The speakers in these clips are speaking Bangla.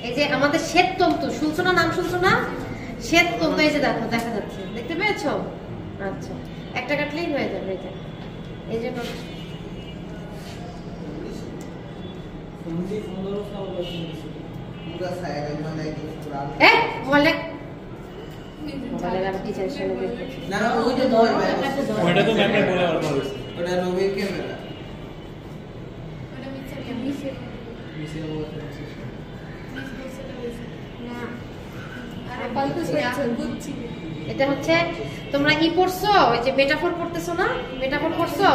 এই যে আমাদের শ্বেততন্তু শুনছো না, নাম শুনছো না? শ্বেততন্তু এই যে দেখো দেখা যাচ্ছে, দেখতে পেয়েছো? আচ্ছা একটা কাটলেই হয়ে যাবে। এটা এই যে এটা হচ্ছে তোমরা কি পড়ছো? ওই যে মেটাফর পড়তেছো না? মেটাফর পড়ছো?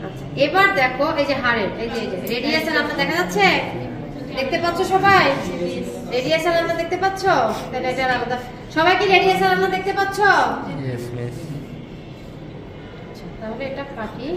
আচ্ছা এবার দেখো এই যে হাড়ের এই যে রেডিয়াসের আমরা দেখা যাচ্ছে, দেখতে পাচ্ছ সবাই? রেডিয়াসের আমরা দেখতে পাচ্ছ? তাহলে এটা আলাদা। সবাই কি রেডিয়াসের আমরা দেখতে পাচ্ছ? তাহলে এটা কাটি।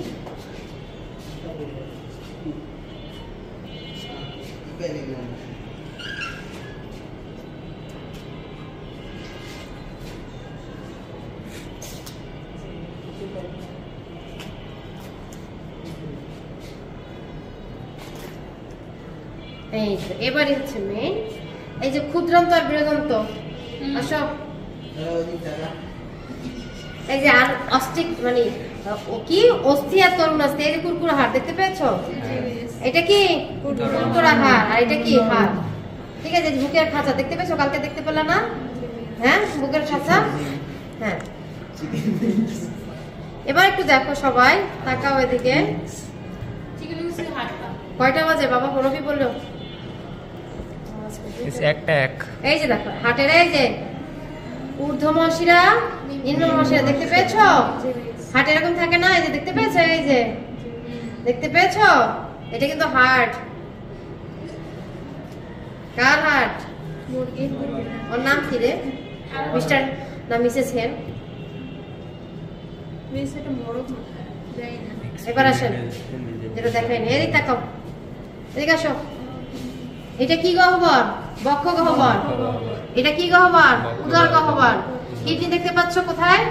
এবারে হচ্ছে মেইন এই যে ক্ষুদ্রান্ত আর বৃহদান্ত। আসো এই যে আর অস্টিক মানে কি অস্থি আর তরুণ অস্থি, এই যে কুরকুরা হাড় দেখতে পেয়েছো? এটা কি কুরকুরা হাড় আর এটা কি হাড়, ঠিক আছে? বুকের খাঁচা দেখতে পেয়েছো? কালকে দেখতে পেলে না? হ্যাঁ বুকের খাঁচা। হ্যাঁ এবার একটু দেখো সবাই, তাকাও এদিকে। কয়টা বাজে বাবা? প্রণবী বললো এই যে দেখো হাটের এই যে ঊর্ধ্বমহাশিরা নিম্নমহাশিরা দেখতে পেয়েছো? হাট এরকম থাকে না? এই যে দেখতে পেয়েছো? এই যে দেখতে পেয়েছো? এটা কিন্তু হাট। কার হাট? ওর নাম কি রে? মিস্টার না মিসেস হেন? এবার আসেন যেটা দেখাইনি, এদিক তাকাও, এদিকে আসো। এটা কি গহ্বর? বক্ষ গহ্বর। এটা কি গহ্বর? উদর গহ্বর। কিডনি দেখতে পাচ্ছ কোথায়?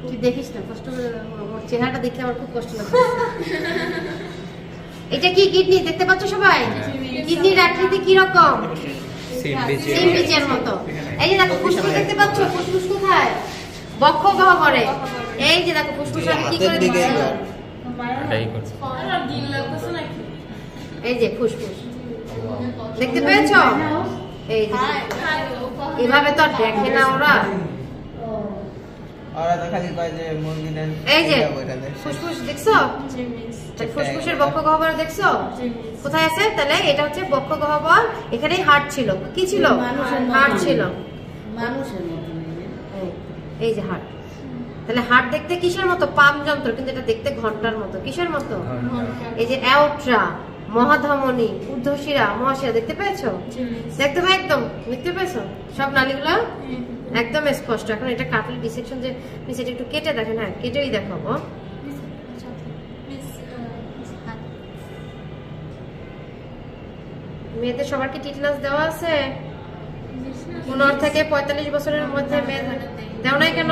তুই দেখিস না, কষ্ট করে চেহারাটা দেখলে আমার খুব কষ্ট লাগে। এটা কি কিডনি দেখতে পাচ্ছ সবাই? কিডনির আকৃতি কি রকম? সিম বীজের মতো। এই যে দেখো ফুসফুস দেখতে পাচ্ছ? ফুসফুস কোথায়? বক্ষ গহ্বরে। এই যে দেখো ফুসফুস আমি কি করে দিচ্ছি, এই যে ফুসফুস দেখতে পেয়েছো? এই যে এভাবে তো দেখে না ওরা। এই যে ফুসফুস দেখছো? ফুসফুসের বক্ষ গহ্বর দেখছো কোথায় আছে? তাহলে এটা হচ্ছে বক্ষ গহ্বর। এখানেই হার্ট ছিল। কি ছিল? হার্ট ছিল। এই যে হার্ট। তাহলে হার্ট দেখতে কিসের মতো? পাম্প যন্ত্র, কিন্তু এটা দেখতে ঘন্টার মতো। কিসের মতো? এই যে অ্যাওট্রা, মহাধমনী, ঊর্ধ্বশিরা, মহাশিরা দেখতে পেয়েছো? দেখতে পাই একদম দেখতে পেয়েছো সব নালীগুলো একদম স্পষ্ট। এখন এটা কাটলে ডিসেকশন যে সেটা একটু কেটে দেখেন। হ্যাঁ কেটেই দেখাবো। মেয়েদের সবার কি টিটেনাস দেওয়া আছে? 15 থেকে 45 বছরের মধ্যে মেয়েদের দেও নাই কেন?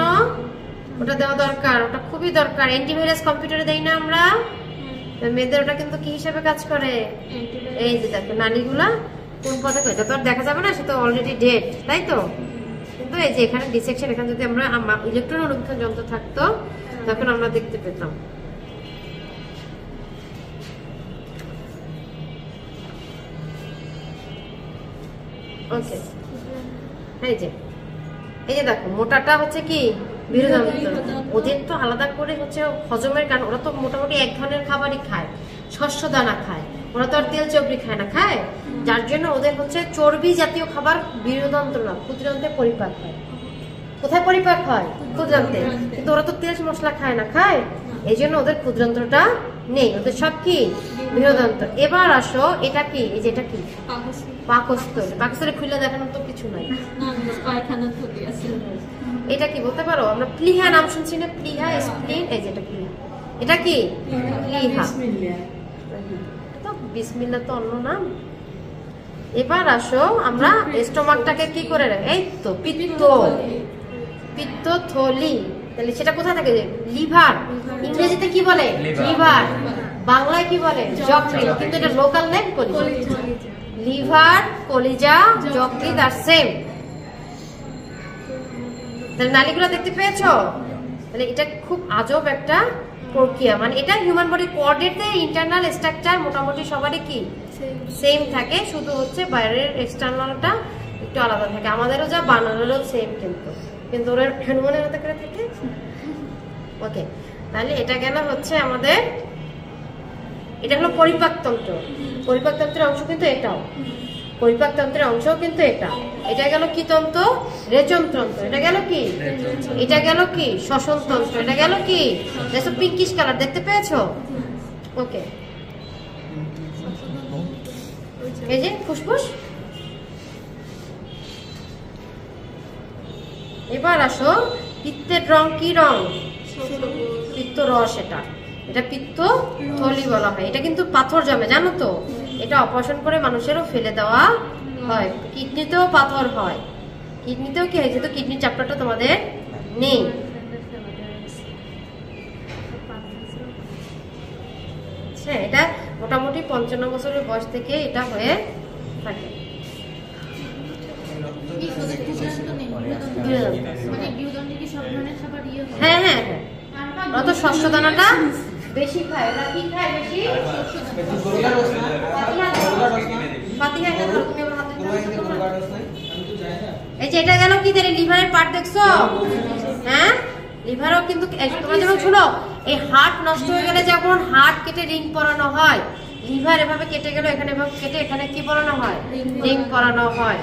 ওটা দেওয়া দরকার, ওটা খুবই দরকার। অ্যান্টিভাইরাস কম্পিউটারে দেই না আমরা? মেয়েদের ওটা কিন্তু কি হিসাবে কাজ করে? এই যে দেখো নালীগুলা কোন পথে, এটা তো আর দেখা যাবে না, সে তো অলরেডি ডেড, তাই তো? কিন্তু এই যে এখানে ডিসেকশন, এখানে যদি আমরা ইলেকট্রন অনুবীক্ষণ যন্ত্র থাকতো তখন আমরা দেখতে পেতাম। ওকে এই যে দেখো মোটাটা হচ্ছে কি বৃহদান্ত্র। ওদের তো আলাদা করে হচ্ছে হজমের কারণ, ওরা তো মোটামুটি এক ধরনের খাবারই খায়, শস্য দানা খায়, ওরা তো আর তেল চর্বি খায় না, খায়। যার জন্য ওদের হচ্ছে চর্বি জাতীয় খাবার বৃহদান্ত্র না ক্ষুদ্রান্তে পরিপাক হয়। কোথায় পরিপাক হয়? ক্ষুদ্রান্তে। কিন্তু ওরা তো তেল মশলা খায় না, খায়, এই জন্য ওদের ক্ষুদ্রান্ত্রটা নেই, ওদের সব কি বৃহদান্ত্র। এবার আসো এটা কি? এই যে এটা কি? পাকস্থলী। পাকস্থলী খুলে দেখানোর তো কিছু নাই। এটা কি বলতে পারো? আমরা প্লিহা নাম শুনছি না? প্লিহা, স্প্লিন। এই যে এটা প্লিহা। এটা কি? প্লিহা। তো বিসমিল্লাহ তো অন্য নাম। এবার আসো আমরা স্টোমাকটাকে কি করে রাখি? এই তো পিত্ত, পিত্তথলি। তাহলে সেটা কোথায় থাকে? লিভার। ইংরেজিতে কি বলে? লিভার। বাংলায় কি বলে? যকৃৎ। কিন্তু এটা লোকাল নেম কলিজা। লিভার, কলিজা, যকৃৎ আর সেম। তাহলে নালীগুলো দেখতে পেয়েছো? তাহলে এটা খুব আজব একটা প্রক্রিয়া, মানে এটা হিউম্যান বডি কোঅর্ডিনেটে ইন্টারনাল স্ট্রাকচার মোটামুটি সবারই কি সেম থাকে, শুধু হচ্ছে বাইরের এক্সটার্নালটা একটু আলাদা থাকে। আমাদেরও যা বানানোরও সেম, কিন্তু ওরা হ্যানুমানের মতো করে থাকে। ওকে, তাহলে এটা গেল হচ্ছে আমাদের, এটা হলো পরিপাকতন্ত্র। পরিপাকতন্ত্রের অংশ কিন্তু এটাও, পরিপাকতন্ত্রের অংশও কিন্তু এটা। এটা গেল কি তন্ত্র? রেচনতন্ত্র। এটা গেল কি? এটা গেল কি? শ্বসনতন্ত্র। এটা গেল কি? দেখো পিঙ্কিশ কালার দেখতে পেয়েছো? ওকে, এই যে ফুসফুস। এবার আসো, পিত্তের রং কি রং? পিত্ত রস। এটা পিত্ত থলি বলা হয়। এটা কিন্তু পাথর জমে, জানো তো? এটা অপারেশন করে মানুষেরও ফেলে দেওয়া হয়। কিডনিতেও পাথর হয়। কিডনিতেও কি হয়? যেহেতু কিডনির চ্যাপ্টারটা তোমাদের নেই। এটা মোটামুটি 55 বছরের বয়স থেকে এটা হয়ে থাকে। হ্যাঁ হ্যাঁ হ্যাঁ, ওরা তো শস্য দানাটা বেশি খায়। ওরা কি খায় বেশি? এই যে এটা গেল কি? লিভারের পার্ট দেখছো? হ্যাঁ, লিভারও কিন্তু তোমরা যেমন শুনো, এই হার্ট নষ্ট হয়ে গেলে যখন হার্ট কেটে রিং পরানো হয়, লিভার এভাবে কেটে গেল, এখানে এভাবে কেটে এখানে কি পরানো হয়? রিং পরানো হয়।